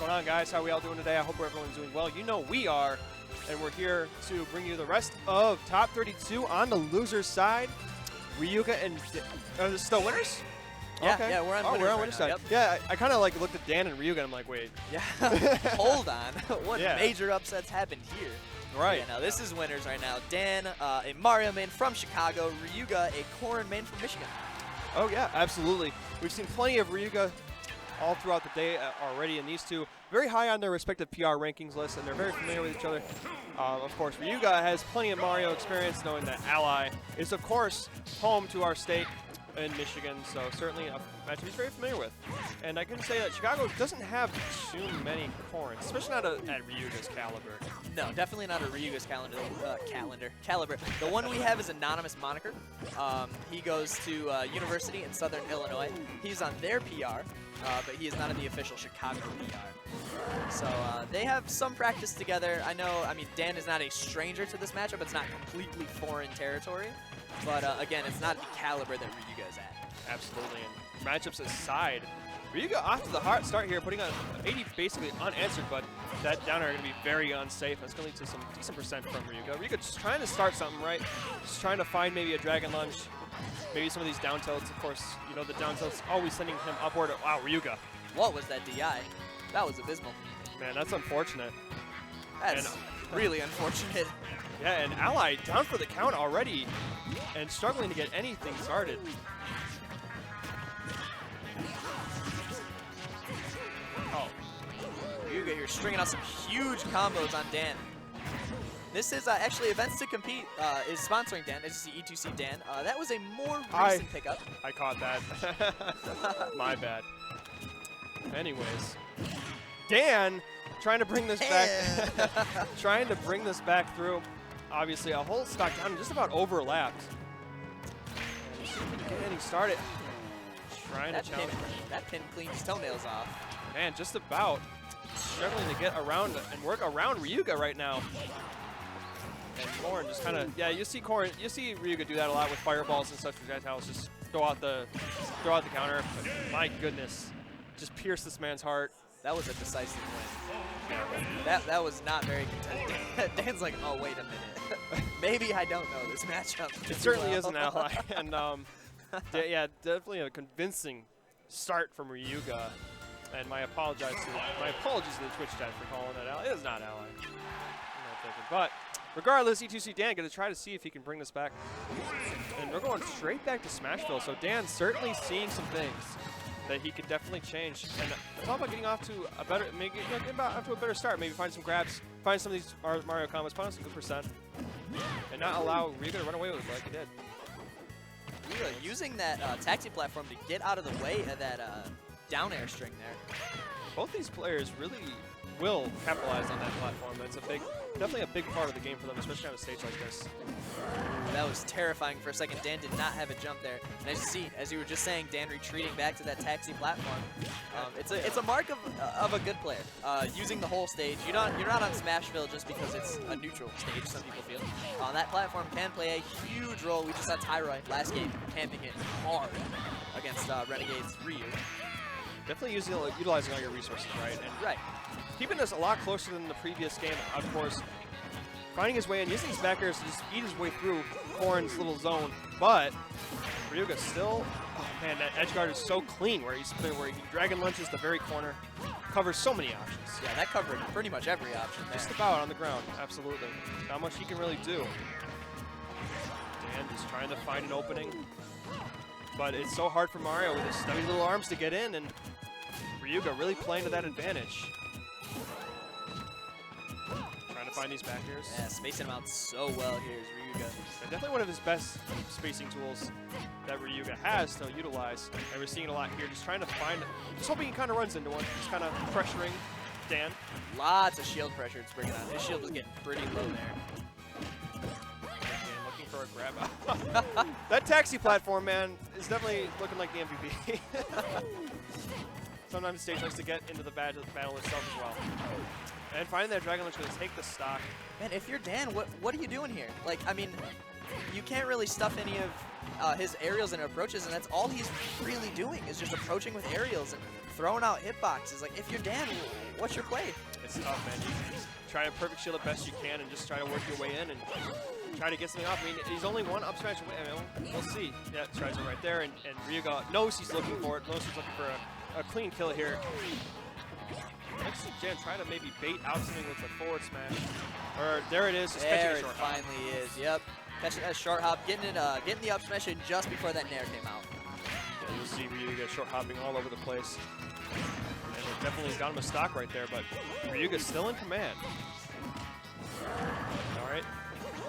going on, guys? How are we all doing today? I hope everyone's doing well. You know we are, and we're here to bring you the rest of Top 32 on the loser's side. Ryuga and still winners? Yeah, okay. yeah, we're on winner's side. Yep. Yeah, I kind of like looked at Dan and Ryuga and I'm like, wait. Yeah, hold on. What Yeah. major upsets happened here? Right. Yeah, now this is winners right now. Dan, a Mario main from Chicago. Ryuga, a Corrin main from Michigan. Oh, yeah, absolutely. We've seen plenty of Ryuga all throughout the day already, and these two very high on their respective PR rankings list, and they're very familiar with each other. Of course, Ryuga has plenty of Mario experience, knowing that Ally is, of course, home to our state in Michigan, so certainly a match he's very familiar with. And I can say that Chicago doesn't have too many Corrins, especially not at Ryuga's caliber. No, definitely not a Ryuga's caliber. The one we have is Anonymous Moniker. He goes to university in Southern Illinois. He's on their PR, but he is not in the official Chicago PR. So they have some practice together. I mean, Dan is not a stranger to this matchup. It's not completely foreign territory. But again, it's not the caliber that Ryuga is at. Absolutely. And matchups aside, Ryuga off to the hard start here, putting on 80 basically unanswered, but that down air going to be very unsafe. That's going to lead to some decent percent from Ryuga. Ryuga just trying to start something right. Just trying to find maybe a Dragon Lunge, maybe some of these down tilts. Of course, you know, the down tilts always sending him upward. Wow, Ryuga. What was that DI? That was abysmal. Man, that's unfortunate. That's really unfortunate. Yeah, and Ally down for the count already and struggling to get anything started. Oh, Ryuga here stringing out some huge combos on Dan. This is actually Events to Compete is sponsoring Dan. This is the E2C Dan. That was a more recent pickup. I caught that. My bad. Anyways, Dan trying to bring this back. Trying to bring this back through. Obviously, a whole stock down just about overlapped. And he started trying to challenge. That pin cleans his toenails off. Man, just about struggling to get around and work around Ryuga right now. And Corrin just kind of, yeah, you see Ryuga do that a lot with fireballs and such projectiles. Just throw out the counter. But my goodness, just pierce this man's heart. That was a decisive win. Yeah, that was not very contested. Dan's like, oh, wait a minute. Maybe I don't know this matchup. It certainly is an Ally. And yeah, definitely a convincing start from Ryuga. And my apologies to the Twitch chat for calling that Ally. It is not Ally. I'm not thinking. But regardless, E2C Dan going to try to see if he can bring this back. And we're going straight back to Smashville. So Dan's certainly seeing some things that he could definitely change. And it's all about getting off to a better, a better start. Maybe find some grabs, find some of these Mario combos, find some good percent, and not allow Ryuga to run away with it like he did. Ryuga using that taxi platform to get out of the way of that down air string there. Both these players really will capitalize on that platform. That's definitely a big part of the game for them, especially on a stage like this. That was terrifying for a second. Dan did not have a jump there. And as you see, as you were just saying, Dan retreating back to that taxi platform. It's a mark of a good player. Using the whole stage. You're not on Smashville just because it's a neutral stage, some people feel. That platform can play a huge role. We just saw Tyrant last game camping it hard against Renegade's Ryu. Definitely utilizing all your resources, right? And right. Keeping this a lot closer than the previous game, of course. Finding his way in, using his back airs to just eat his way through Corrin's little zone. But Ryuga still, oh man, that edge guard is so clean where he Dragon Lunges the very corner. Covers so many options. Yeah, that covered pretty much every option there. Just about on the ground, absolutely. Not much he can really do. Dan just trying to find an opening. But it's so hard for Mario with his stubby little arms to get in, and Ryuga really playing to that advantage. Trying to find these back airs. Yeah, spacing him out so well here is Ryuga. And definitely one of his best spacing tools that Ryuga has to utilize. And we're seeing it a lot here, just trying to find, just hoping he kind of runs into one, just kind of pressuring Dan. Lots of shield pressure it's bringing on. His shield was getting pretty low there. Looking for a grab. That taxi platform, man, is definitely looking like the MVP. Sometimes the stage likes to get into the battle itself as well. And finding that Dragon Lunge going to take the stock. Man, if you're Dan, what are you doing here? Like, I mean, you can't really stuff any of his aerials and approaches, and that's all he's really doing is just approaching with aerials. And throwing out hitboxes. Like, if you're Dan, what's your play? It's tough, man. You try to perfect shield the best you can and just try to work your way in and try to get something off. I mean, he's only one up smash away. I mean, we'll see. Yeah, tries it right there, and Ryuga knows he's looking for it. Knows he's looking for a clean kill here. Let's see Jan try to maybe bait out something with the forward smash. Or there it is. Just There catching it a short hop. finally is. Yep. Catching that short hop, getting the up smash in just before that nair came out. Yeah, you'll see Ryuga short hopping all over the place. And it definitely got him a stock right there, but Ryuga's still in command. All right.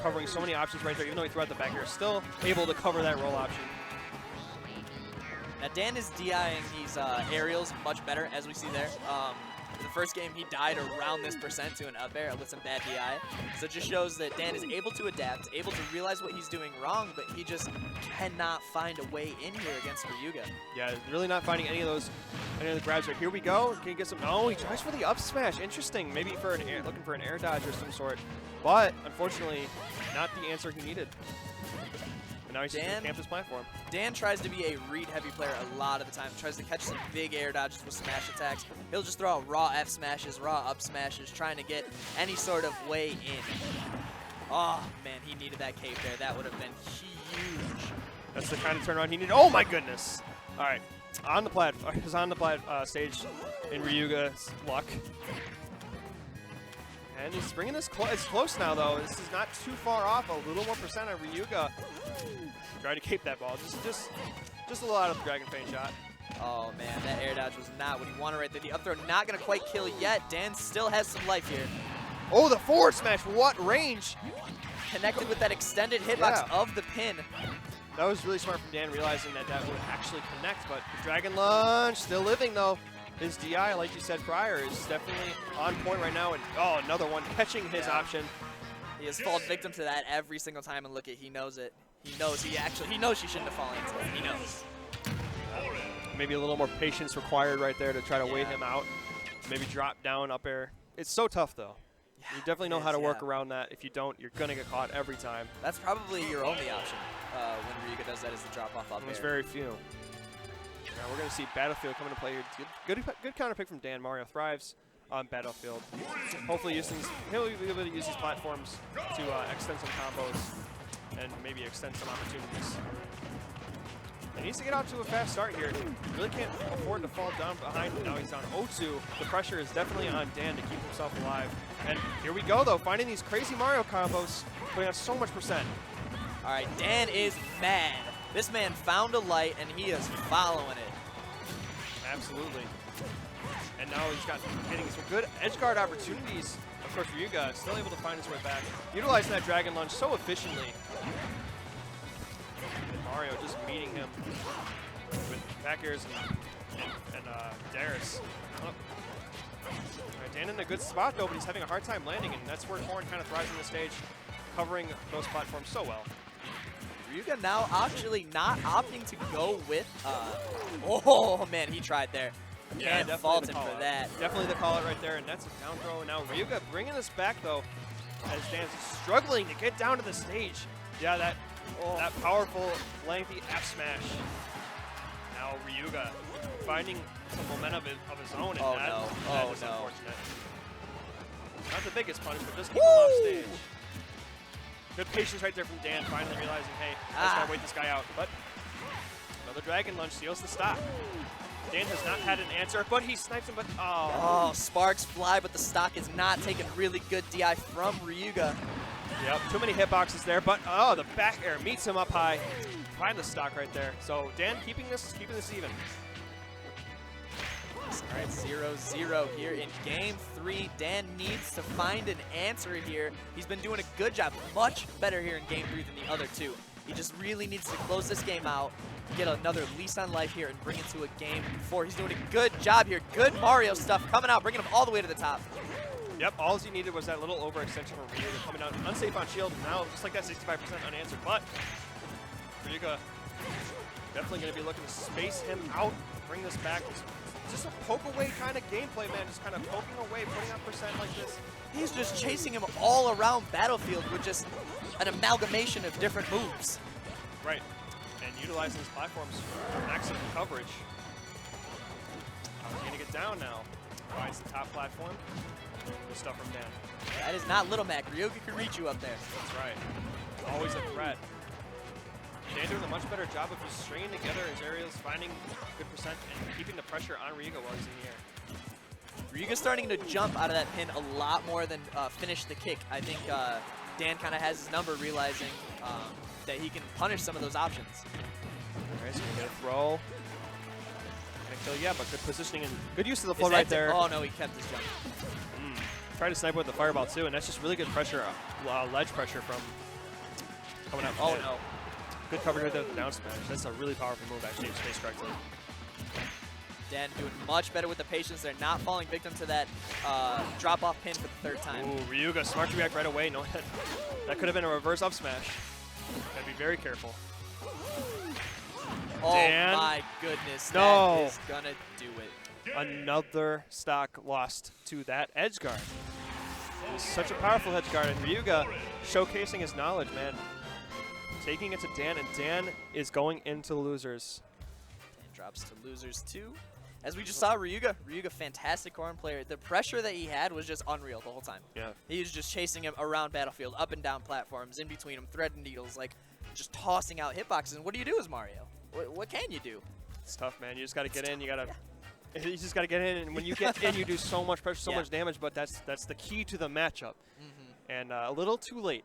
Covering so many options right there, even though he threw out the back air, still able to cover that roll option. Now Dan is DIing these aerials much better, as we see there. In the first game, he died around this percent to an up air with some bad DI. So it just shows that Dan is able to adapt, able to realize what he's doing wrong, but he just cannot find a way in here against Ryuga. Yeah, really not finding any of the grabs right. Here we go. Can he get some? No, he tries for the up smash. Interesting. Maybe for an air, looking for an air dodge or some sort. But unfortunately, not the answer he needed. And now he's just camp his platform. Dan tries to be a read heavy player a lot of the time. Tries to catch some big air dodges with smash attacks. He'll just throw out raw F smashes, raw up smashes, trying to get any sort of way in. Oh man, he needed that cape there. That would have been huge. That's the kind of turnaround he needed. Oh my goodness! All right, on the stage in Ryuga's luck. And he's bringing this it's close now, though. This is not too far off. A little more percent on Ryuga. Trying to cape that ball. Just a little out of the Dragon Feint shot. Oh, man, that air dodge was not what he wanted right there. The up throw not going to quite kill yet. Dan still has some life here. Oh, the forward smash. What range? Connected with that extended hitbox of the pin. That was really smart from Dan, realizing that would actually connect. But the Dragon Lunge still living, though. His DI, like you said prior, is definitely on point right now. And oh, another one catching his option. He has fallen victim to that every single time, and look at, he knows it. He knows he shouldn't have fallen into it. He knows. Maybe a little more patience required right there to try to wait him out. Maybe drop down up air. It's so tough though. Yeah, you definitely know how to work around that. If you don't, you're gonna get caught every time. That's probably your only option when Ryuga does that, is the drop off up air. There's very few. Now we're going to see Battlefield come into play here. Good counter pick from Dan. Mario thrives on Battlefield. Hopefully he'll be able to use these platforms to extend some combos and maybe extend some opportunities. He needs to get out to a fast start here. Really can't afford to fall down behind. Now he's down 0-2. The pressure is definitely on Dan to keep himself alive. And here we go, though, finding these crazy Mario combos, putting on so much percent. All right, Dan is mad. This man found a light, and he is following it. Absolutely. And now he's getting some good edge guard opportunities. Of course, Ryuga is still able to find his way back, utilizing that Dragon Lunge so efficiently. And Mario just meeting him with back airs and dares. Oh. Right, Dan in a good spot, though, but he's having a hard time landing, and that's where Corrin kind of thrives on the stage, covering those platforms so well. Ryuga now actually not opting to go with, oh man, he tried there. Yeah, can't fault him for that. Definitely the call out right there, and that's a down throw. And now Ryuga bringing us back, though, as Dan's struggling to get down to the stage. Yeah, that powerful, lengthy F smash. Now Ryuga finding some momentum of his own, and that is unfortunate. Not the biggest punish, but just keep him off stage. Good patience right there from Dan, finally realizing, hey, I just gotta wait this guy out. But another Dragon Lunge steals the stock. Dan has not had an answer, but he snipes him, but oh, sparks fly, but the stock is not taking really good DI from Ryuga. Yep, too many hitboxes there, but oh, the back air meets him up high. Find the stock right there. So Dan keeping this even. All right, 0-0 here in game 3. Dan needs to find an answer here. He's been doing a good job, much better here in game 3 than the other two. He just really needs to close this game out, get another lease on life here, and bring it to a game 4. He's doing a good job here. Good Mario stuff coming out, bringing him all the way to the top. Yep, all he needed was that little overextension from Ryuga coming out unsafe on shield. Now, just like that, 65% unanswered. But Ryuga definitely going to be looking to space him out, bring this back. Just a poke away kind of gameplay, man. Just kind of poking away, putting on percent like this. He's just chasing him all around Battlefield with just an amalgamation of different moves. Right, and utilizing his platforms for maximum coverage. down now. Finds the top platform. Good stuff from Dan. That is not Little Mac. Ryuga can reach you up there. That's right. Always a threat. Dan doing a much better job of just stringing together his aerials, finding good percent, and keeping the pressure on Ryuga while he's in the air. Ryuga's starting to jump out of that pin a lot more than finish the kick. I think Dan kind of has his number, realizing that he can punish some of those options. All right, so we get a throw. Gonna kill, yeah, but good positioning and good use of the flow Is right that there. Oh no, he kept his jump. Tried to snipe with the fireball too, and that's just really good pressure, ledge pressure from coming out. Oh no. Good coverage right there with the down smash. That's a really powerful move, actually, if spaced correctly. Dan doing much better with the patience. They're not falling victim to that drop-off pin for the third time. Ooh, Ryuga, smart to react right away. No, that could have been a reverse up smash. Gotta be very careful. Oh Dan. my goodness, No. that is gonna do it. Another stock lost to that edge guard. It was such a powerful edge guard, and Ryuga showcasing his knowledge, man. Taking it to Dan, and Dan is going into losers. Dan drops to losers 2. As we just saw, Ryuga, fantastic Corrin player. The pressure that he had was just unreal the whole time. Yeah. He was just chasing him around Battlefield, up and down platforms, in between them, thread and needles, like just tossing out hitboxes. And what do you do as Mario? What can you do? It's tough, man. You just got to get in. You just got to get in, and when you get in, you do so much pressure, so much damage. But that's the key to the matchup. And a little too late